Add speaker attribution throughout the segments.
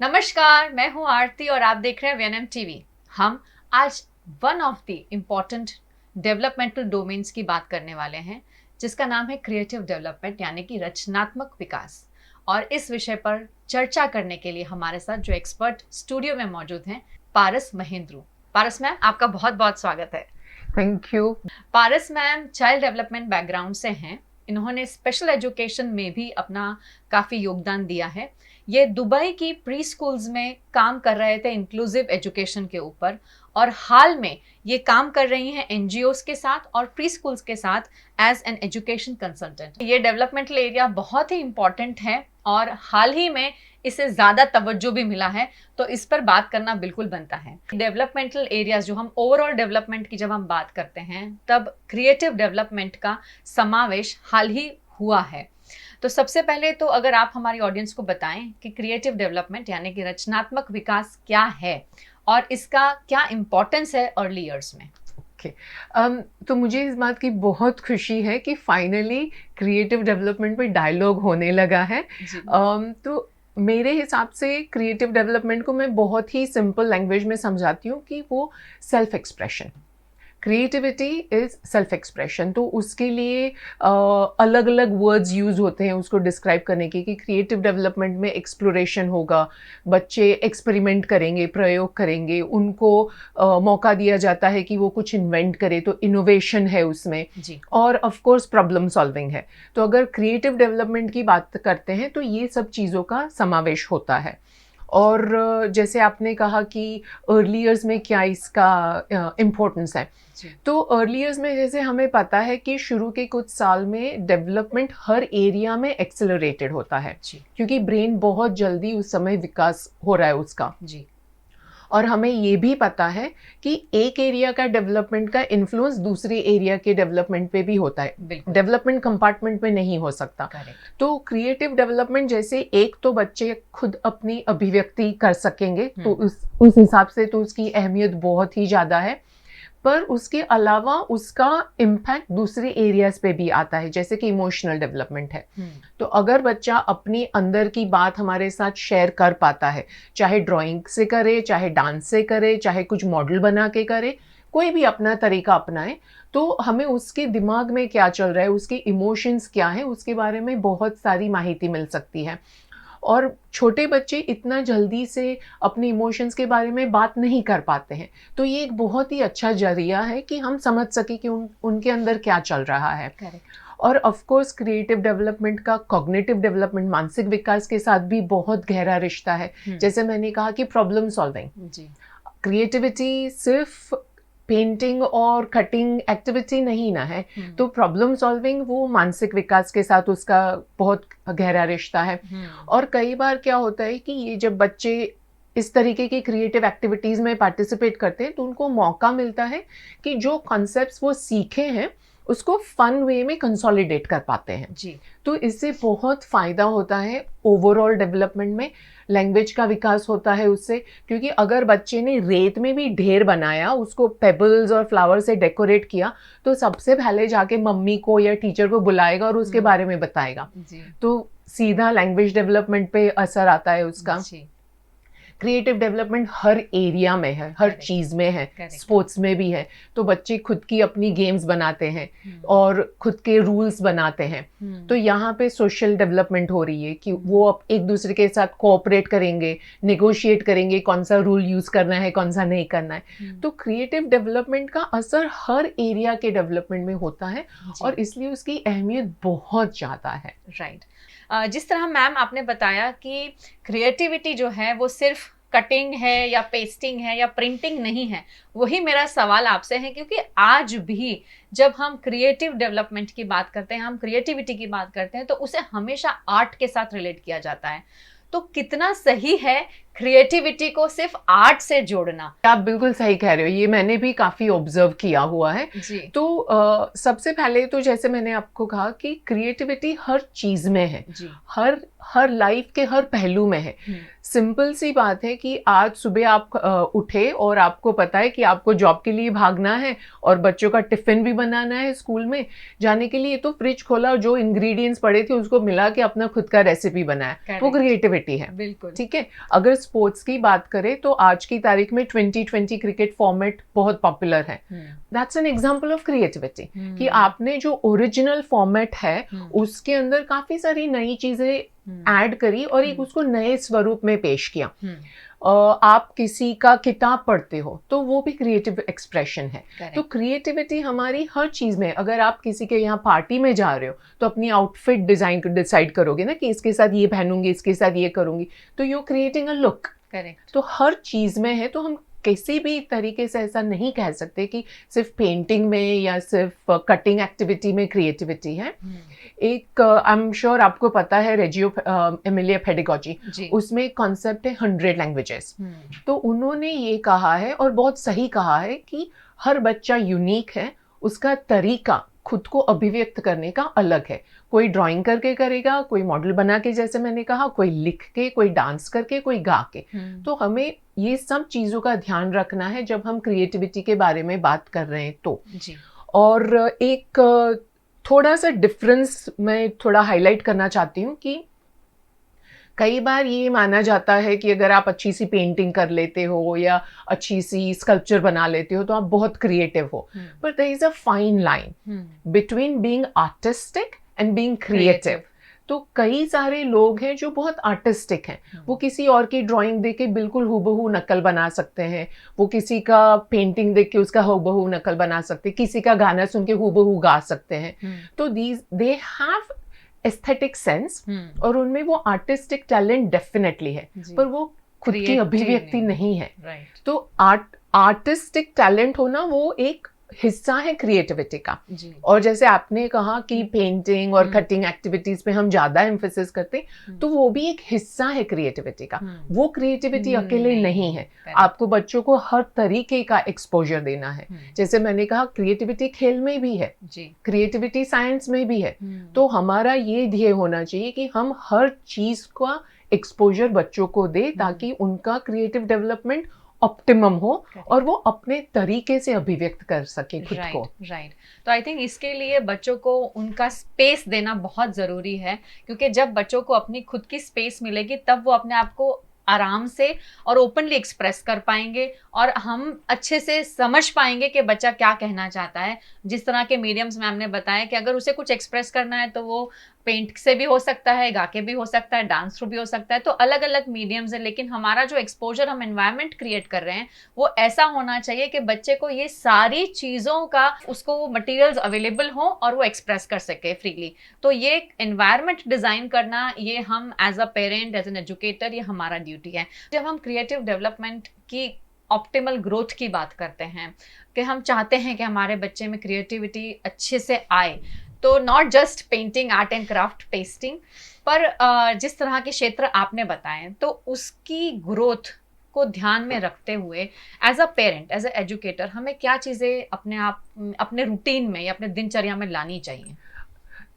Speaker 1: नमस्कार, मैं हूं आरती और आप देख रहे हैं वीएनएम टीवी। हम आज one of the important developmental domains की बात करने वाले हैं, जिसका नाम है क्रिएटिव डेवलपमेंट यानी कि रचनात्मक विकास। और इस विषय पर चर्चा करने के लिए हमारे साथ जो एक्सपर्ट स्टूडियो में मौजूद हैं, पारस महेंद्रू। पारस मैम, आपका बहुत बहुत स्वागत है।
Speaker 2: Thank you.
Speaker 1: Paras ma'am child development background से हैं। इन्होंने स्पेशल एजुकेशन में भी अपना काफ़ी योगदान दिया है। ये दुबई की प्री स्कूल्स में काम कर रहे थे इंक्लूसिव एजुकेशन के ऊपर, और हाल में ये काम कर रही हैं एनजीओस के साथ और प्री स्कूल्स के साथ एज एन एजुकेशन कंसल्टेंट। ये डेवलपमेंटल एरिया बहुत ही इम्पॉर्टेंट है और हाल ही में इसे ज़्यादा तवज्जो भी मिला है, तो इस पर बात करना बिल्कुल बनता है। डेवलपमेंटल एरियाज, जो हम ओवरऑल डेवलपमेंट की जब हम बात करते हैं, तब क्रिएटिव डेवलपमेंट का समावेश हाल ही हुआ है। तो सबसे पहले तो अगर आप हमारी ऑडियंस को बताएं कि क्रिएटिव डेवलपमेंट यानी कि रचनात्मक विकास क्या है और इसका क्या इम्पोर्टेंस है अर्ली ईयर्स में।
Speaker 2: तो मुझे इस बात की बहुत खुशी है कि फाइनली क्रिएटिव डेवलपमेंट पे डायलॉग होने लगा है। तो मेरे हिसाब से क्रिएटिव डेवलपमेंट को मैं बहुत ही सिंपल लैंग्वेज में समझाती हूँ कि वो self expression, creativity is self expression. तो उसके लिए अलग अलग वर्ड्स यूज़ होते हैं उसको डिस्क्राइब करने के, कि क्रिएटिव डेवलपमेंट में एक्सप्लोरेशन होगा, बच्चे एक्सपेरिमेंट करेंगे, प्रयोग करेंगे, उनको मौका दिया जाता है कि वो कुछ इन्वेंट करे, तो इनोवेशन है उसमें
Speaker 1: जी।
Speaker 2: और ऑफ कोर्स प्रॉब्लम सॉल्विंग है। तो अगर क्रिएटिव डेवलपमेंट की बात करते हैं तो ये सब चीज़ों का समावेश होता है। और जैसे आपने कहा कि अर्ली ईयर्स में क्या इसका इम्पोर्टेंस है, तो अर्ली ईयर्स में जैसे हमें पता है कि शुरू के कुछ साल में डेवलपमेंट हर एरिया में एक्सेलरेटेड होता है, क्योंकि ब्रेन बहुत जल्दी उस समय विकास हो रहा है उसका।
Speaker 1: जी।
Speaker 2: और हमें ये भी पता है कि एक एरिया का डेवलपमेंट का इन्फ्लुएंस दूसरे एरिया के डेवलपमेंट पे भी होता है, डेवलपमेंट कंपार्टमेंट में नहीं हो सकता। तो क्रिएटिव डेवलपमेंट जैसे एक तो बच्चे खुद अपनी अभिव्यक्ति कर सकेंगे, तो उस हिसाब से तो उसकी अहमियत बहुत ही ज़्यादा है। पर उसके अलावा उसका इम्पैक्ट दूसरे एरियाज पे भी आता है, जैसे कि इमोशनल डेवलपमेंट है। तो अगर बच्चा अपनी अंदर की बात हमारे साथ शेयर कर पाता है, चाहे ड्राइंग से करे, चाहे डांस से करे, चाहे कुछ मॉडल बना के करे, कोई भी अपना तरीका अपनाए, तो हमें उसके दिमाग में क्या चल रहा है, उसके इमोशंस क्या हैं, उसके बारे में बहुत सारी माहिती मिल सकती है। और छोटे बच्चे इतना जल्दी से अपने इमोशंस के बारे में बात नहीं कर पाते हैं, तो ये एक बहुत ही अच्छा जरिया है कि हम समझ सके कि उनके अंदर क्या चल रहा है। और ऑफ कोर्स क्रिएटिव डेवलपमेंट का कॉग्निटिव डेवलपमेंट, मानसिक विकास के साथ भी बहुत गहरा रिश्ता है। जैसे मैंने कहा कि प्रॉब्लम सॉल्विंग, क्रिएटिविटी सिर्फ पेंटिंग और कटिंग एक्टिविटी नहीं ना है, तो प्रॉब्लम सॉल्विंग वो मानसिक विकास के साथ उसका बहुत गहरा रिश्ता है। और कई बार क्या होता है कि ये जब बच्चे इस तरीके की क्रिएटिव एक्टिविटीज़ में पार्टिसिपेट करते हैं, तो उनको मौका मिलता है कि जो कॉन्सेप्ट्स वो सीखे हैं उसको फन वे में कंसोलिडेट कर पाते हैं।
Speaker 1: जी।
Speaker 2: तो इससे बहुत फ़ायदा होता है ओवरऑल डेवलपमेंट में, लैंग्वेज का विकास होता है उससे, क्योंकि अगर बच्चे ने रेत में भी ढेर बनाया, उसको पेबल्स और फ्लावर से डेकोरेट किया, तो सबसे पहले जाके मम्मी को या टीचर को बुलाएगा और उसके बारे में बताएगा। तो सीधा लैंग्वेज डेवलपमेंट पे असर आता है उसका। क्रिएटिव डेवलपमेंट हर एरिया में है, हर चीज़ में है, स्पोर्ट्स में भी है। तो बच्चे खुद की अपनी गेम्स बनाते हैं और खुद के रूल्स बनाते हैं। तो यहाँ पे सोशल डेवलपमेंट हो रही है कि वो अब एक दूसरे के साथ कोऑपरेट करेंगे, नेगोशिएट करेंगे कौन सा रूल यूज़ करना है, कौन सा नहीं करना है। तो क्रिएटिव डेवलपमेंट का असर हर एरिया के डेवलपमेंट में होता है और इसलिए उसकी अहमियत बहुत ज़्यादा है।
Speaker 1: राइट। जिस तरह मैम आपने बताया कि क्रिएटिविटी जो है वो सिर्फ कटिंग है या पेस्टिंग है या प्रिंटिंग नहीं है, वही मेरा सवाल आपसे है, क्योंकि आज भी जब हम क्रिएटिव डेवलपमेंट की बात करते हैं, हम क्रिएटिविटी की बात करते हैं, तो उसे हमेशा आर्ट के साथ रिलेट किया जाता है। तो कितना सही है क्रिएटिविटी को सिर्फ आर्ट से जोड़ना?
Speaker 2: आप बिल्कुल सही कह रहे हो, ये मैंने भी काफ़ी ऑब्जर्व किया हुआ है
Speaker 1: जी।
Speaker 2: तो सबसे पहले तो जैसे मैंने आपको कहा कि क्रिएटिविटी हर चीज़ में है जी। हर लाइफ के हर पहलू में है। सिंपल सी बात है कि आज सुबह आप उठे और आपको पता है कि आपको जॉब के लिए भागना है और बच्चों का टिफ़िन भी बनाना है स्कूल में जाने के लिए, तो फ्रिज खोला, जो इंग्रेडिएंट्स पड़े थे उसको मिला के अपना खुद का रेसिपी बनाया, वो क्रिएटिविटी है।
Speaker 1: बिल्कुल
Speaker 2: ठीक है। अगर स्पोर्ट्स की बात करें तो आज की तारीख में 2020 क्रिकेट फॉर्मेट बहुत पॉपुलर है. That's an example of creativity कि आपने जो ओरिजिनल फॉर्मेट है उसके अंदर काफी सारी नई चीजें ऐड करी और एक उसको नए स्वरूप में पेश किया. आप किसी का किताब पढ़ते हो तो वो भी क्रिएटिव एक्सप्रेशन है. तो क्रिएटिविटी हमारी हर चीज में, अगर आप किसी के यहाँ पार्टी में जा रहे हो तो अपनी आउटफिट डिसाइड करोगे ना कि इसके साथ ये पहनूंगी, इसके साथ ये करूंगी, तो you creating a look. Correct. तो हर चीज में है. तो हम किसी भी तरीके से ऐसा नहीं कह सकते कि सिर्फ पेंटिंग में या सिर्फ कटिंग एक्टिविटी में क्रिएटिविटी है. एक आई एम श्योर आपको पता है रेजियो एमिलिया पेडागोजी, उसमें कॉन्सेप्ट है 100 लैंग्वेजेस. तो उन्होंने ये कहा है और बहुत सही कहा है कि हर बच्चा यूनिक है, उसका तरीका खुद को अभिव्यक्त करने का अलग है. कोई ड्राइंग करके करेगा, कोई मॉडल बना के, जैसे मैंने कहा, कोई लिख के, कोई डांस करके, कोई गा के. तो हमें ये सब चीज़ों का ध्यान रखना है जब हम क्रिएटिविटी के बारे में बात कर रहे हैं तो जी. और एक थोड़ा सा डिफरेंस मैं थोड़ा हाईलाइट करना चाहती हूँ कि कई बार ये माना जाता है कि अगर आप अच्छी सी पेंटिंग कर लेते हो या अच्छी सी स्कल्पचर बना लेते हो तो आप बहुत क्रिएटिव हो. But there is a fine line between being artistic and being creative. तो कई सारे लोग हैं जो बहुत आर्टिस्टिक हैं, वो किसी और की ड्राइंग देख के बिल्कुल हूबहू नकल बना सकते हैं, वो किसी का पेंटिंग देख के उसका हूबहू नकल बना सकते हैं, किसी का गाना सुन के हूबहू गा सकते हैं. तो दे हैव एस्थेटिक सेंस और उनमें वो आर्टिस्टिक टैलेंट डेफिनेटली है, पर वो खुद की अभिव्यक्ति नहीं है. तो आर्टिस्टिक टैलेंट होना वो एक हिस्सा है क्रिएटिविटी का. और जैसे आपने कहा कि पेंटिंग और कटिंग एक्टिविटीज पे हम ज्यादा एम्फेसिस करते हैं, तो वो भी एक हिस्सा है क्रिएटिविटी का. वो क्रिएटिविटी अकेले नहीं है. आपको बच्चों को हर तरीके का एक्सपोजर देना है. जैसे मैंने कहा क्रिएटिविटी खेल में भी है, क्रिएटिविटी साइंस में भी है. तो हमारा ये ध्येय होना चाहिए कि हम हर चीज का एक्सपोजर बच्चों को दे ताकि उनका क्रिएटिव डेवलपमेंट ऑप्टिमम हो और वो अपने तरीके से अभिव्यक्त कर सके खुद को.
Speaker 1: राइट. तो आई थिंक इसके लिए बच्चों को उनका स्पेस देना बहुत ज़रूरी है, क्योंकि जब बच्चों को अपनी खुद की स्पेस मिलेगी तब वो अपने आप को आराम से और ओपनली एक्सप्रेस कर पाएंगे और हम अच्छे से समझ पाएंगे कि बच्चा क्या कहना चाहता है. जिस तरह के मीडियम्स मैम ने बताया कि अगर उसे कुछ एक्सप्रेस करना है तो वो पेंट से भी हो सकता है, गा के भी हो सकता है, डांस थ्रू भी हो सकता है. तो अलग अलग मीडियम्स है, लेकिन हमारा जो एक्सपोजर हम एनवायरनमेंट क्रिएट कर रहे हैं वो ऐसा होना चाहिए कि बच्चे को ये सारी चीज़ों का उसको मटेरियल्स अवेलेबल हो और वो एक्सप्रेस कर सके फ्रीली. तो ये एनवायरनमेंट डिज़ाइन करना, ये हम as a parent, as an educator, ये हमारा ड्यूटी है. जब हम क्रिएटिव डेवलपमेंट की ऑप्टिमल ग्रोथ की बात करते हैं कि हम चाहते हैं कि हमारे बच्चे में क्रिएटिविटी अच्छे से आए, तो not just painting, art and craft, testing, पर जिस तरह के क्षेत्र आपने बताए तो उसकी ग्रोथ को ध्यान में रखते हुए as a parent, as a educator, हमें क्या चीज़ें अपने रूटीन में या अपने दिनचर्या में लानी चाहिए?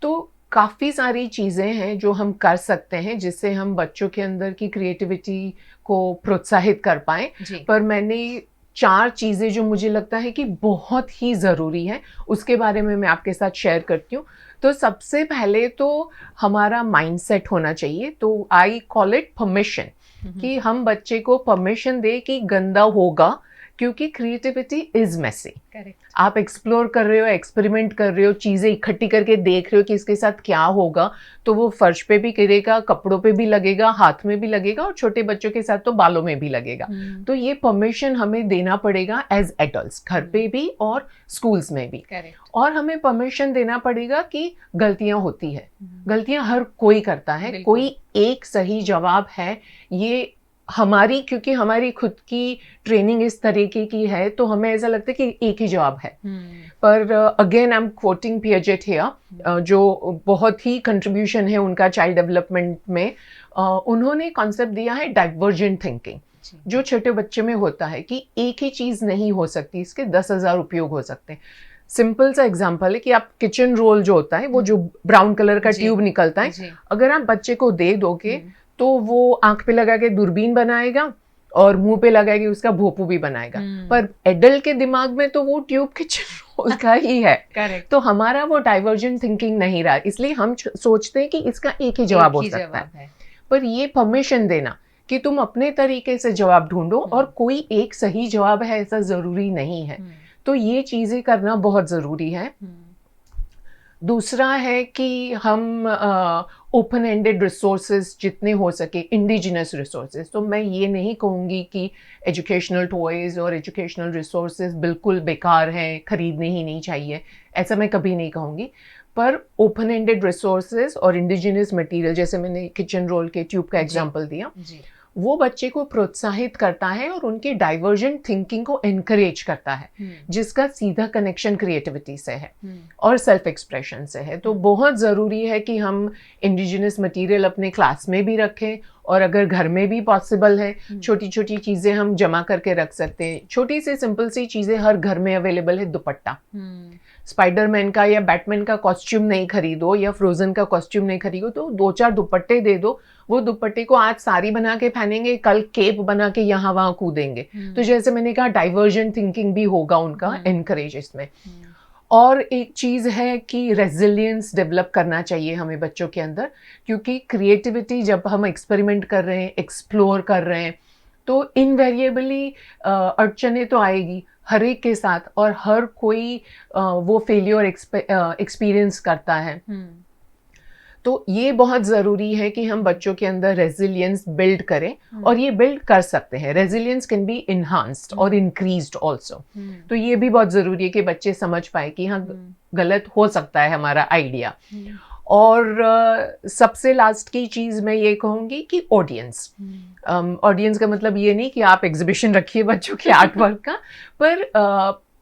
Speaker 2: तो काफ़ी सारी चीज़ें हैं जो हम कर सकते हैं जिससे हम बच्चों के अंदर की क्रिएटिविटी को प्रोत्साहित कर पाएँ. पर मैंने 4 चीज़ें जो मुझे लगता है कि बहुत ही ज़रूरी है उसके बारे में मैं आपके साथ शेयर करती हूँ. तो सबसे पहले तो हमारा माइंडसेट होना चाहिए. तो आई कॉल इट परमिशन, कि हम बच्चे को परमिशन दे कि गंदा होगा, क्योंकि क्रिएटिविटी इज मेसी. आप एक्सप्लोर कर रहे हो, एक्सपेरिमेंट कर रहे हो, चीज़ें इकट्ठी करके देख रहे हो कि इसके साथ क्या होगा, तो वो फर्श पे भी गिरेगा, कपड़ों पे भी लगेगा, हाथ में भी लगेगा और छोटे बच्चों के साथ तो बालों में भी लगेगा. तो ये परमिशन हमें देना पड़ेगा एज एडल्ट्स, घर पे भी और स्कूल्स में भी. और हमें परमिशन देना पड़ेगा कि गलतियां होती है. गलतियां हर कोई करता है, कोई एक सही जवाब है ये हमारी, क्योंकि हमारी खुद की ट्रेनिंग इस तरीके की है तो हमें ऐसा लगता है कि एक ही जवाब है. पर again I am quoting Piaget here, जो बहुत ही कंट्रीब्यूशन है उनका चाइल्ड डेवलपमेंट में. उन्होंने कॉन्सेप्ट दिया है डाइवर्जेंट थिंकिंग, जो छोटे बच्चे में होता है कि एक ही चीज़ नहीं हो सकती, इसके 10,000 उपयोग हो सकते हैं. सिंपल सा एग्जांपल है कि आप किचन रोल जो होता है, वो जो ब्राउन कलर का ट्यूब निकलता है, अगर आप बच्चे को दे दोगे तो वो आंख पे लगा के दूरबीन बनाएगा और मुंह पे लगा के उसका भोपू भी बनाएगा. पर एडल्ट के दिमाग में तो वो ट्यूब किचन रोल का ही है. तो हमारा वो डाइवर्जेंट थिंकिंग नहीं रहा, इसलिए हम सोचते हैं कि इसका एक ही जवाब हो सकता है. पर ये परमिशन देना कि तुम अपने तरीके से जवाब ढूंढो और कोई एक सही जवाब है ऐसा ज़रूरी नहीं है। तो ये चीज़ें करना बहुत ज़रूरी है। दूसरा है कि हम ओपन एंडेड रिसोर्सेज जितने हो सके, इंडिजिनस रिसोर्सेज, तो मैं ये नहीं कहूँगी कि एजुकेशनल टॉयज़ और एजुकेशनल रिसोर्सेज बिल्कुल बेकार हैं, खरीदने ही नहीं चाहिए, ऐसा मैं कभी नहीं कहूँगी। पर ओपन एंडेड रिसोर्सेज और इंडिजिनस मटेरियल, जैसे मैंने किचन रोल के ट्यूब का एग्जांपल दिया, वो बच्चे को प्रोत्साहित करता है और उनकी डाइवर्जेंट थिंकिंग को एनकरेज करता है, जिसका सीधा कनेक्शन क्रिएटिविटी से है और सेल्फ एक्सप्रेशन से है। तो बहुत ज़रूरी है कि हम इंडिजिनस मटेरियल अपने क्लास में भी रखें, और अगर घर में भी पॉसिबल है, छोटी छोटी चीज़ें हम जमा करके रख सकते हैं। छोटी सी सिंपल सी चीज़ें हर घर में अवेलेबल है। दुपट्टा, स्पाइडरमैन का या बैटमैन का कॉस्ट्यूम नहीं खरीदो या फ्रोजन का कॉस्ट्यूम नहीं खरीदो, तो 2-4 दुपट्टे दे दो। वो दुपट्टे को आज साड़ी बना के पहनेंगे, कल केप बना के यहाँ वहाँ कूदेंगे। तो जैसे मैंने कहा, डाइवर्जेंट थिंकिंग भी होगा उनका एनकरेज इसमें। और एक चीज़ है कि रेजिलियंस डेवलप करना चाहिए हमें बच्चों के अंदर, क्योंकि क्रिएटिविटी जब हम एक्सपेरिमेंट कर रहे हैं, एक्सप्लोर कर रहे हैं, तो इनवेरिएबली अड़चने तो आएगी हर एक के साथ, और हर कोई वो फेलियर एक्सपीरियंस करता है। तो ये बहुत ज़रूरी है कि हम बच्चों के अंदर रेजिलियंस बिल्ड करें, और ये बिल्ड कर सकते हैं। रेजिलियंस कैन बी इन्हांस्ड और इंक्रीज्ड ऑल्सो। तो ये भी बहुत ज़रूरी है कि बच्चे समझ पाए कि हाँ, गलत हो सकता है हमारा आइडिया। और सबसे लास्ट की चीज़ मैं ये कहूँगी कि ऑडियंस का मतलब ये नहीं कि आप एग्जिबिशन रखिए बच्चों के आर्ट वर्क का, पर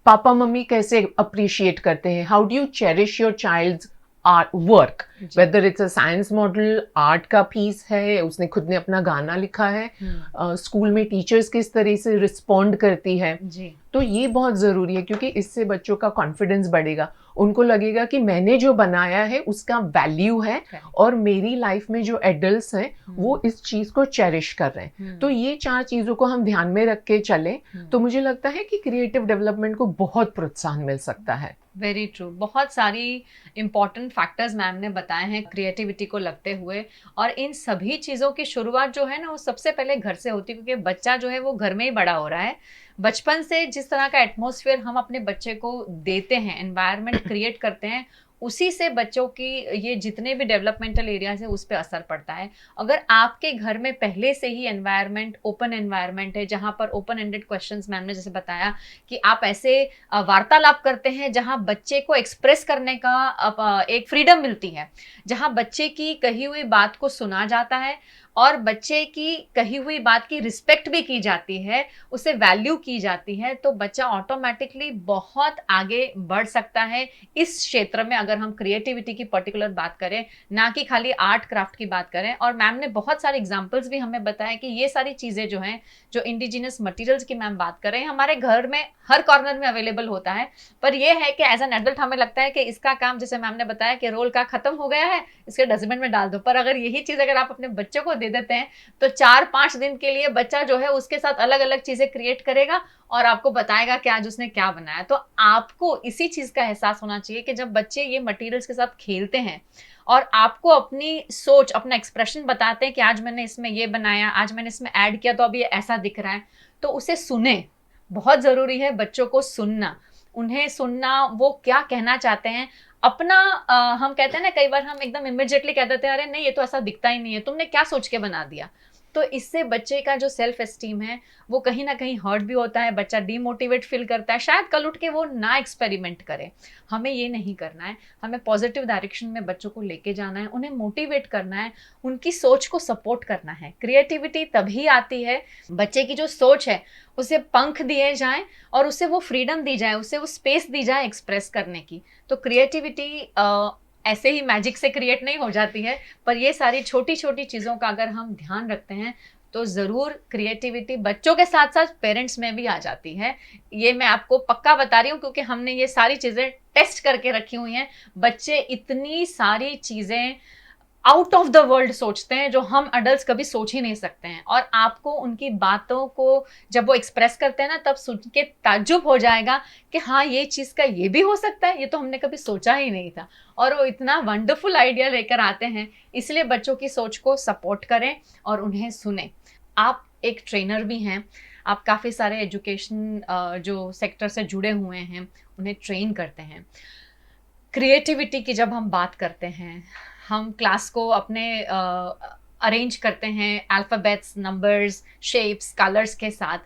Speaker 2: पापा मम्मी कैसे अप्रिशिएट करते हैं, how do you cherish your child's art work, whether it's a science model, art का पीस है, उसने खुद ने अपना गाना लिखा है, स्कूल में टीचर्स किस तरह से रिस्पॉन्ड करती है जी। तो ये बहुत ज़रूरी है, क्योंकि इससे बच्चों का कॉन्फिडेंस बढ़ेगा। उनको लगेगा कि मैंने जो बनाया है उसका वैल्यू है, और मेरी लाइफ में जो एडल्ट्स हैं वो इस चीज़ को चेरिश कर रहे हैं। तो ये 4 चीज़ों को हम ध्यान में रख के चलें, तो मुझे लगता है कि क्रिएटिव डेवलपमेंट को बहुत प्रोत्साहन मिल सकता है।
Speaker 1: Very true. बहुत सारी इंपॉर्टेंट फैक्टर्स मैम ने बताए हैं क्रिएटिविटी को लगते हुए, और इन सभी चीज़ों की शुरुआत जो है ना, वो सबसे पहले घर से होती है, क्योंकि बच्चा जो है वो घर में ही बड़ा हो रहा है। बचपन से जिस तरह का एटमॉस्फेयर हम अपने बच्चे को देते हैं, एनवायरनमेंट क्रिएट करते हैं, उसी से बच्चों की ये जितने भी डेवलपमेंटल एरियाज है उस पर असर पड़ता है। अगर आपके घर में पहले से ही एनवायरनमेंट ओपन एनवायरनमेंट है, जहाँ पर ओपन एंडेड क्वेश्चंस, मैम ने जैसे बताया कि आप ऐसे वार्तालाप करते हैं जहाँ बच्चे को एक्सप्रेस करने का एक फ्रीडम मिलती है, जहाँ बच्चे की कही हुई बात को सुना जाता है और बच्चे की कही हुई बात की रिस्पेक्ट भी की जाती है, उसे वैल्यू की जाती है, तो बच्चा ऑटोमेटिकली बहुत आगे बढ़ सकता है इस क्षेत्र में। अगर हम क्रिएटिविटी की पर्टिकुलर बात करें, ना कि खाली आर्ट क्राफ्ट की बात करें। और मैम ने बहुत सारे एग्जांपल्स भी हमें बताया कि ये सारी चीज़ें जो हैं, जो इंडिजिनस मटेरियल्स की मैम बात कर रहे हैं, हमारे घर में हर कॉर्नर में अवेलेबल होता है। पर यह है कि एज एन एडल्ट हमें लगता है कि इसका काम, जैसे मैम ने बताया कि रोल का खत्म हो गया है, इसके डस्टबिन में डाल दो। पर अगर यही चीज़ अगर आप अपने बच्चों को दे देते हैं, तो 4-5 दिन के लिए बच्चा जो है उसके साथ अलग अलग चीजें क्रिएट करेगा और आपको बताएगा कि आज उसने क्या बनाया। तो आपको इसी चीज का एहसास होना चाहिए कि जब बच्चे ये मटेरियल्स के साथ खेलते हैं और आपको अपनी सोच, अपना एक्सप्रेशन बताते हैं कि आज मैंने इसमें ये बनाया, आज मैंने इसमें ऐड किया, तो अब ये ऐसा दिख रहा है, तो उसे सुने। बहुत जरूरी है बच्चों को सुनना, उन्हें सुनना, वो क्या कहना चाहते हैं। अपना हम कहते हैं ना, कई बार हम एकदम इमिडिएटली कह देते हैं, अरे नहीं ये तो ऐसा दिखता ही नहीं है, तुमने क्या सोच के बना दिया। तो इससे बच्चे का जो सेल्फ एस्टीम है वो कहीं ना कहीं हर्ट भी होता है, बच्चा डीमोटिवेट फील करता है, शायद कल उठ के वो ना एक्सपेरिमेंट करे। हमें ये नहीं करना है, हमें पॉजिटिव डायरेक्शन में बच्चों को लेके जाना है, उन्हें मोटिवेट करना है, उनकी सोच को सपोर्ट करना है। क्रिएटिविटी तभी आती है, बच्चे की जो सोच है उसे पंख दिए जाएं और उसे वो फ्रीडम दी जाए, उसे वो स्पेस दी जाए एक्सप्रेस करने की। तो क्रिएटिविटी ऐसे ही मैजिक से क्रिएट नहीं हो जाती है, पर ये सारी छोटी छोटी चीज़ों का अगर हम ध्यान रखते हैं तो ज़रूर क्रिएटिविटी बच्चों के साथ साथ पेरेंट्स में भी आ जाती है। ये मैं आपको पक्का बता रही हूँ, क्योंकि हमने ये सारी चीज़ें टेस्ट करके रखी हुई हैं। बच्चे इतनी सारी चीज़ें आउट ऑफ द वर्ल्ड सोचते हैं जो हम अडल्ट्स कभी सोच ही नहीं सकते हैं, और आपको उनकी बातों को जब वो एक्सप्रेस करते हैं ना, तब सुन के ताज्जुब हो जाएगा कि हाँ ये चीज़ का ये भी हो सकता है, ये तो हमने कभी सोचा ही नहीं था। और वो इतना वंडरफुल आइडिया लेकर आते हैं। इसलिए बच्चों की सोच को सपोर्ट करें और उन्हें सुने। आप एक ट्रेनर भी हैं, आप काफ़ी सारे एजुकेशन जो सेक्टर से जुड़े हुए हैं उन्हें ट्रेन करते हैं। क्रिएटिविटी की जब हम बात करते हैं, हम क्लास को अपने अरेंज करते हैं अल्फ़ाबेट्स, नंबर्स, शेप्स, कलर्स के साथ,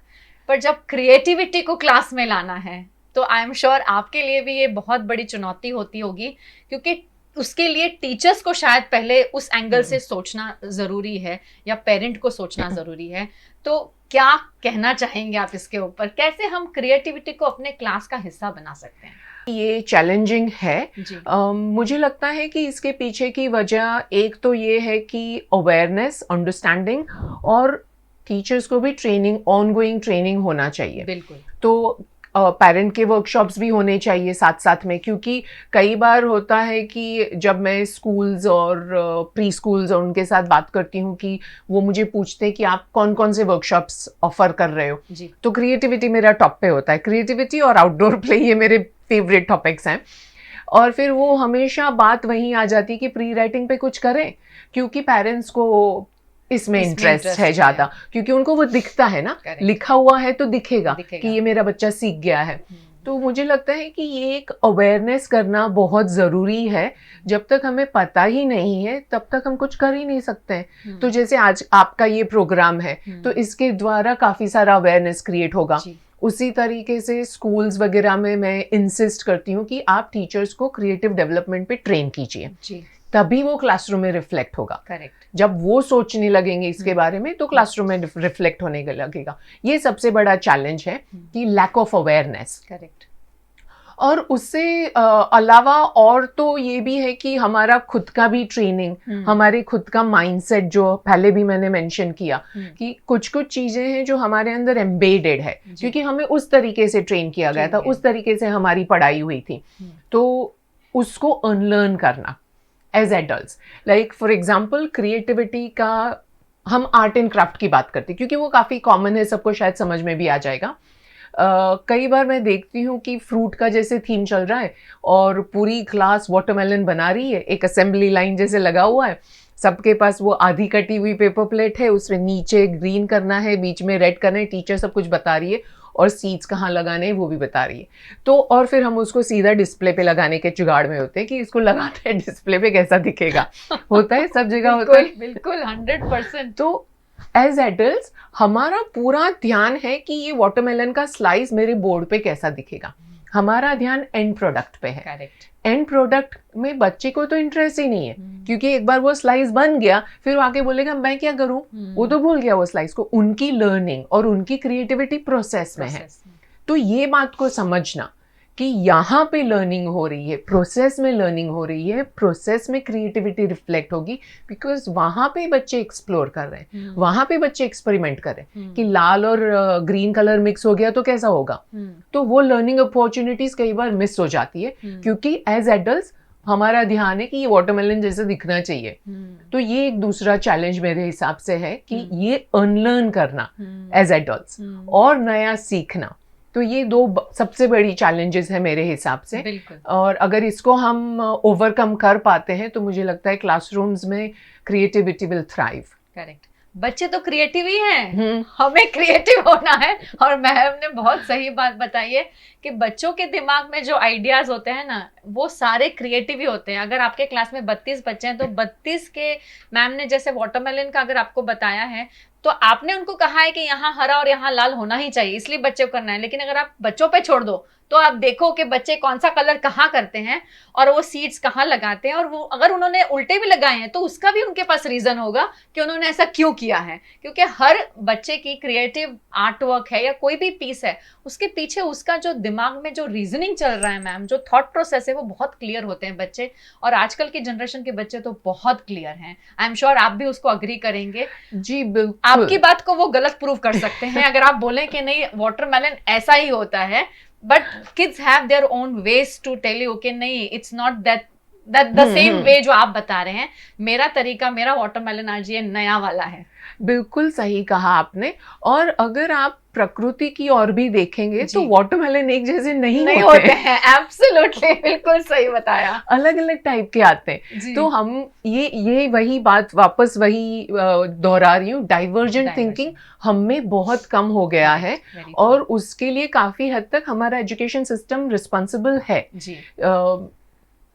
Speaker 1: पर जब क्रिएटिविटी को क्लास में लाना है तो आई एम श्योर आपके लिए भी ये बहुत बड़ी चुनौती होती होगी, क्योंकि उसके लिए टीचर्स को शायद पहले उस एंगल से सोचना ज़रूरी है या पेरेंट को सोचना ज़रूरी है। तो क्या कहना चाहेंगे आप इसके ऊपर, कैसे हम क्रिएटिविटी को अपने क्लास का हिस्सा बना सकते हैं?
Speaker 2: ये चैलेंजिंग है। मुझे लगता है कि इसके पीछे की वजह एक तो ये है कि अवेयरनेस, अंडरस्टैंडिंग, और टीचर्स को भी ट्रेनिंग, ऑनगोइंग ट्रेनिंग होना चाहिए।
Speaker 1: बिल्कुल।
Speaker 2: तो पेरेंट के वर्कशॉप्स भी होने चाहिए साथ साथ में, क्योंकि कई बार होता है कि जब मैं स्कूल्स और प्री स्कूल्स और उनके साथ बात करती हूँ कि वो मुझे पूछते हैं कि आप कौन कौन से वर्कशॉप्स ऑफर कर रहे हो
Speaker 1: जी।
Speaker 2: तो क्रिएटिविटी मेरा टॉप पे होता है। क्रिएटिविटी और आउटडोर प्ले ये मेरे फेवरेट टॉपिक्स हैं। और फिर वो हमेशा बात वहीं आ जाती है कि प्री राइटिंग पे कुछ करें, क्योंकि पेरेंट्स को इसमें इंटरेस्ट है ज़्यादा, क्योंकि उनको वो दिखता है ना, लिखा हुआ है तो दिखेगा कि ये मेरा बच्चा सीख गया है। तो मुझे लगता है कि ये एक अवेयरनेस करना बहुत ज़रूरी है। जब तक हमें पता ही नहीं है तब तक हम कुछ कर ही नहीं सकते हैं। तो जैसे आज आपका ये प्रोग्राम है तो इसके द्वारा काफ़ी सारा अवेयरनेस क्रिएट होगा। उसी तरीके से स्कूल्स वगैरह में मैं इंसिस्ट करती हूँ कि आप टीचर्स को क्रिएटिव डेवलपमेंट पे ट्रेन कीजिए, तभी वो क्लासरूम में रिफ्लेक्ट होगा।
Speaker 1: करेक्ट।
Speaker 2: जब वो सोचने लगेंगे इसके बारे में तो क्लासरूम में रिफ्लेक्ट होने लगेगा। ये सबसे बड़ा चैलेंज है कि लैक ऑफ अवेयरनेस।
Speaker 1: करेक्ट।
Speaker 2: और उससे अलावा और तो ये भी है कि हमारा खुद का भी ट्रेनिंग, हमारे खुद का माइंडसेट, जो पहले भी मैंने मेंशन किया कि कुछ कुछ चीजें हैं जो हमारे अंदर एम्बेडेड है, क्योंकि हमें उस तरीके से ट्रेन किया गया था, उस तरीके से हमारी पढ़ाई हुई थी। तो उसको अनलर्न करना as adults, like for example creativity का हम आर्ट एंड क्राफ्ट की बात करते हैं क्योंकि वो काफ़ी कॉमन है, सबको शायद समझ में भी आ जाएगा। कई बार मैं देखती हूँ कि फ्रूट का जैसे थीम चल रहा है और पूरी क्लास वाटरमेलन बना रही है, एक असेंबली लाइन जैसे लगा हुआ है, सबके पास वो आधी कटी हुई पेपर प्लेट है, उसमें नीचे ग्रीन करना है, बीच में रेड करना है, टीचर सब कुछ बता रही है और सीड्स कहाँ लगाने हैं वो भी बता रही है। तो और फिर हम उसको सीधा डिस्प्ले पे लगाने के जुगाड़ में होते हैं कि इसको लगाते हैं डिस्प्ले पे कैसा दिखेगा। होता है, सब जगह होता है।
Speaker 1: बिल्कुल 100%।
Speaker 2: तो एज एडल्ट्स हमारा पूरा ध्यान है कि ये वाटरमेलन का स्लाइस मेरे बोर्ड पे कैसा दिखेगा। हमारा ध्यान एंड प्रोडक्ट पे है।
Speaker 1: करेक्ट।
Speaker 2: एंड प्रोडक्ट में बच्चे को तो इंटरेस्ट ही नहीं है, क्योंकि एक बार वो स्लाइस बन गया फिर वो आके बोलेगा मैं क्या करूं, वो तो भूल गया वो स्लाइस को। उनकी लर्निंग और उनकी क्रिएटिविटी प्रोसेस में है। तो ये बात को समझना कि यहाँ पे लर्निंग हो रही है, प्रोसेस में लर्निंग हो रही है, प्रोसेस में क्रिएटिविटी रिफ्लेक्ट होगी, बिकॉज वहाँ पे बच्चे एक्सप्लोर कर रहे हैं, वहाँ पे बच्चे एक्सपेरिमेंट कर रहे हैं कि लाल और ग्रीन कलर मिक्स हो गया तो कैसा होगा। तो वो लर्निंग अपॉर्चुनिटीज कई बार मिस हो जाती है, क्योंकि एज एडल्ट्स हमारा ध्यान है कि ये वाटरमेलन जैसे दिखना चाहिए। तो ये एक दूसरा चैलेंज मेरे हिसाब से है कि ये अनलर्न करना एज एडल्ट्स और नया सीखना। तो ये दो सबसे बड़ी चैलेंजेस है मेरे हिसाब से। और अगर इसको हम ओवरकम कर पाते हैं तो मुझे लगता है क्लासरूम्स में क्रिएटिविटी विल थ्राइव।
Speaker 1: करेक्ट। बच्चे तो क्रिएटिव ही हैं, हमें क्रिएटिव होना है। और मैम ने बहुत सही बात बताई है कि बच्चों के दिमाग में जो आइडियाज होते हैं ना वो सारे क्रिएटिव ही होते हैं। अगर आपके क्लास में 32 बच्चे हैं तो 32 के, मैम ने जैसे वाटरमेलन का अगर आपको बताया है तो आपने उनको कहा है कि यहाँ हरा और यहाँ लाल होना ही चाहिए, इसलिए बच्चे को करना है। लेकिन अगर आप बच्चों पे छोड़ दो तो आप देखो कि बच्चे कौन सा कलर कहाँ करते हैं और वो सीड्स कहाँ लगाते हैं, और वो अगर उन्होंने उल्टे भी लगाए हैं तो उसका भी उनके पास रीजन होगा कि उन्होंने ऐसा क्यों किया है। क्योंकि हर बच्चे की क्रिएटिव आर्ट वर्क है या कोई भी पीस है, उसके पीछे उसका जो दिमाग में जो रीजनिंग चल रहा है मैम, जो थॉट प्रोसेस है, वो बहुत क्लियर होते हैं बच्चे। और आजकल की जनरेशन के बच्चे तो बहुत क्लियर हैं। आई एम श्योर आप भी उसको अग्री करेंगे।
Speaker 2: जी बिल्कुल,
Speaker 1: आपकी बात को वो गलत प्रूव कर सकते हैं अगर आप बोलें कि नहीं वाटरमेलन ऐसा ही होता है, but kids have their own ways to tell you कि नहीं, it's not that the same way जो आप बता रहे हैं। मेरा तरीका, मेरा वाटरमेलन आज ये नया वाला है।
Speaker 2: बिल्कुल सही कहा आपने। और अगर आप प्रकृति की ओर भी देखेंगे तो
Speaker 1: जी।
Speaker 2: वाटरमेलन एक जैसे नहीं
Speaker 1: नहीं
Speaker 2: होते
Speaker 1: होते हैं, एब्सोल्युटली, बिल्कुल सही बताया।
Speaker 2: अलग अलग टाइप के आते हैं।
Speaker 1: जी।
Speaker 2: तो हम ये वही बात वापस वही दोहरा रही हूँ, डाइवर्जेंट थिंकिंग हम में बहुत कम हो गया है
Speaker 1: Very true.
Speaker 2: और उसके लिए काफी हद तक हमारा एजुकेशन सिस्टम रिस्पॉन्सिबल है।
Speaker 1: जी।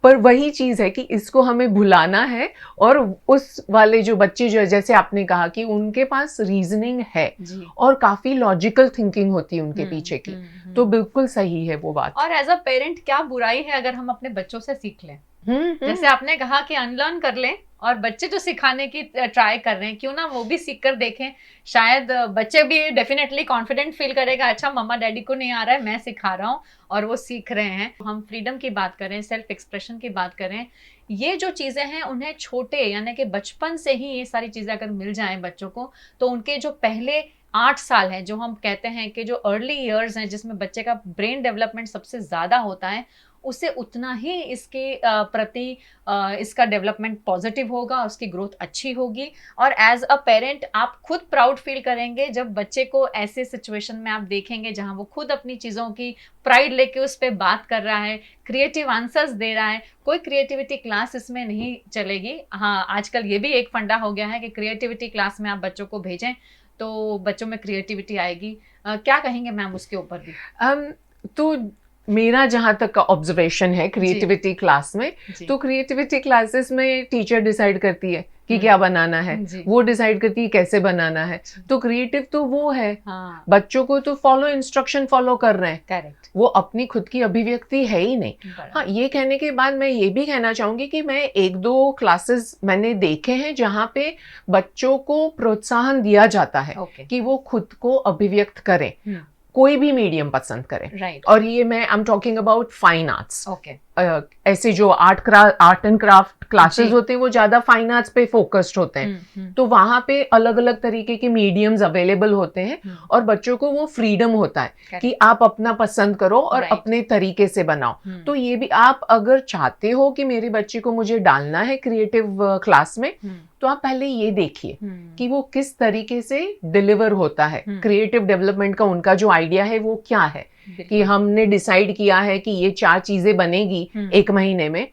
Speaker 2: पर वही चीज है कि इसको हमें भुलाना है और उस वाले जो बच्चे जो जैसे आपने कहा कि उनके पास रीजनिंग है
Speaker 1: जी।
Speaker 2: और काफी लॉजिकल थिंकिंग होती है उनके पीछे की, तो बिल्कुल सही है वो बात।
Speaker 1: और एज अ पेरेंट क्या बुराई है अगर हम अपने बच्चों से सीख लें? जैसे आपने कहा कि अनलर्न कर लें, और बच्चे जो सिखाने की ट्राई कर रहे हैं क्यों ना वो भी सीख कर देखें। शायद बच्चे भी डेफिनेटली कॉन्फिडेंट फील करेगा, अच्छा मम्मा डैडी को नहीं आ रहा है, मैं सिखा रहा हूँ, और वो सीख रहे हैं। हम फ्रीडम की बात करें, सेल्फ एक्सप्रेशन की बात करें, ये जो चीजें हैं उन्हें छोटे यानी कि बचपन से ही ये सारी चीजें अगर मिल जाएं बच्चों को, तो उनके जो पहले 8 साल हैं, जो हम कहते हैं कि जो अर्ली ईयर्स हैं जिसमें बच्चे का ब्रेन डेवलपमेंट सबसे ज्यादा होता है, उसे उतना ही इसके प्रति इसका डेवलपमेंट पॉजिटिव होगा, उसकी ग्रोथ अच्छी होगी। और एज अ पेरेंट आप खुद प्राउड फील करेंगे जब बच्चे को ऐसे सिचुएशन में आप देखेंगे जहां वो खुद अपनी चीज़ों की प्राइड लेके उस पर बात कर रहा है, क्रिएटिव आंसर्स दे रहा है। कोई क्रिएटिविटी क्लास इसमें नहीं चलेगी। हाँ, आजकल ये भी एक फंडा हो गया है कि क्रिएटिविटी क्लास में आप बच्चों को भेजें तो बच्चों में क्रिएटिविटी आएगी। क्या कहेंगे मैम उसके ऊपर भी?
Speaker 2: तो मेरा जहां तक का ऑब्जर्वेशन है क्रिएटिविटी क्लास में, तो क्रिएटिविटी क्लासेस में टीचर डिसाइड करती है कि क्या बनाना है, वो डिसाइड करती है कैसे बनाना है। तो क्रिएटिव तो वो है।
Speaker 1: हाँ।
Speaker 2: बच्चों को तो इंस्ट्रक्शन फॉलो कर रहे हैं।
Speaker 1: करेक्ट।
Speaker 2: वो अपनी खुद की अभिव्यक्ति है ही नहीं। हाँ, ये कहने के बाद मैं ये भी कहना चाहूंगी कि मैं 1-2 क्लासेस मैंने देखे हैं जहाँ पे बच्चों को प्रोत्साहन दिया जाता है कि वो खुद को अभिव्यक्त करें, कोई भी मीडियम पसंद करें।
Speaker 1: राइट।
Speaker 2: और ये मैं I am talking about fine arts.
Speaker 1: Okay.
Speaker 2: ऐसे जो आर्ट एंड क्राफ्ट क्लासेस होते हैं वो ज्यादा फाइन आर्ट्स पे फोकस्ड होते हैं। तो वहां पे अलग अलग तरीके के मीडियम्स अवेलेबल होते हैं और बच्चों को वो फ्रीडम होता है कि आप अपना पसंद करो और अपने तरीके से बनाओ। तो ये भी आप अगर चाहते हो कि मेरे बच्चे को मुझे डालना है क्रिएटिव क्लास में, तो आप पहले ये देखिए कि वो किस तरीके से डिलीवर होता है। क्रिएटिव डेवलपमेंट का उनका जो आइडिया है वो क्या है, कि हमने डिसाइड किया है कि ये 4 चीजें बनेगी 1 महीने में,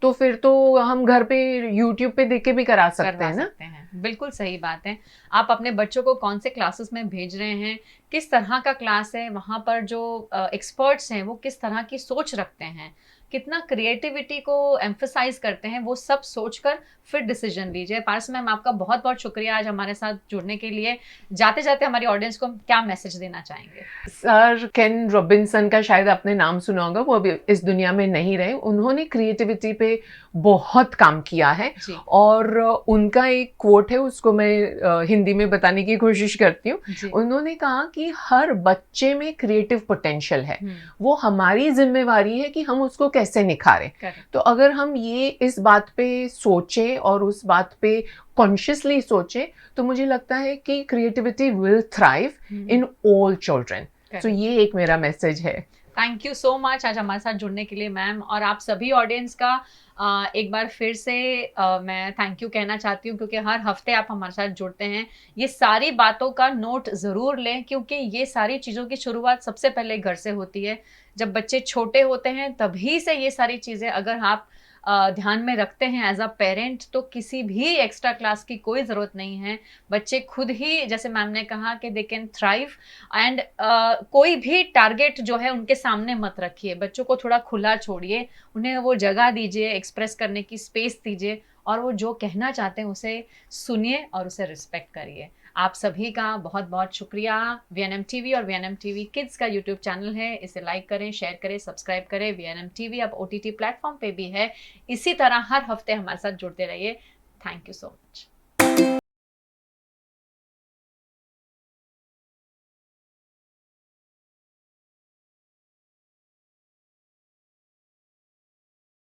Speaker 2: तो फिर तो हम घर पे YouTube पे देख के भी करा सकते हैं ना।
Speaker 1: बिल्कुल सही बात है। आप अपने बच्चों को कौन से क्लासेस में भेज रहे हैं, किस तरह का क्लास है, वहां पर जो एक्सपर्ट्स हैं वो किस तरह की सोच रखते हैं, कितना क्रिएटिविटी को एम्फसाइज करते हैं, वो सब सोचकर फिर डिसीजन लीजिए। पारस मैम, आपका बहुत बहुत शुक्रिया आज हमारे साथ जुड़ने के लिए। जाते जाते हमारी ऑडियंस को क्या मैसेज देना चाहेंगे?
Speaker 2: सर केन रॉबिन्सन का शायद आपने नाम सुना होगा, वो अभी इस दुनिया में नहीं रहे। उन्होंने क्रिएटिविटी पे बहुत काम किया है और उनका एक कोट है, उसको मैं हिंदी में बताने की कोशिश करती हूँ। उन्होंने कहा कि हर बच्चे में क्रिएटिव पोटेंशियल है, वो हमारी जिम्मेवारी है कि हम उसको कैसे निखारें। तो अगर हम ये इस बात पे सोचें और उस बात पे कॉन्शियसली सोचें, तो मुझे लगता है कि creativity will thrive in all children. तो ये एक मेरा मैसेज है।
Speaker 1: थैंक यू सो मच आज हमारे साथ जुड़ने के लिए मैम। और आप सभी ऑडियंस का एक बार फिर से मैं थैंक यू कहना चाहती हूँ, क्योंकि हर हफ्ते आप हमारे साथ जुड़ते हैं। ये सारी बातों का नोट ज़रूर लें, क्योंकि ये सारी चीज़ों की शुरुआत सबसे पहले घर से होती है। जब बच्चे छोटे होते हैं तभी से ये सारी चीज़ें अगर आप ध्यान में रखते हैं एज अ पेरेंट, तो किसी भी एक्स्ट्रा क्लास की कोई ज़रूरत नहीं है। बच्चे खुद ही, जैसे मैम ने कहा कि दे कैन थ्राइव, एंड कोई भी टारगेट जो है उनके सामने मत रखिए। बच्चों को थोड़ा खुला छोड़िए, उन्हें वो जगह दीजिए, एक्सप्रेस करने की स्पेस दीजिए, और वो जो कहना चाहते हैं उसे सुनिए और उसे रिस्पेक्ट करिए। आप सभी का बहुत बहुत शुक्रिया। VNM TV और VNM TV किड्स का YouTube चैनल है, इसे लाइक करें, शेयर करें, सब्सक्राइब करें। VNM TV अब OTT प्लेटफॉर्म पे भी है। इसी तरह हर हफ्ते हमारे साथ जुड़ते रहिए। Thank you so much.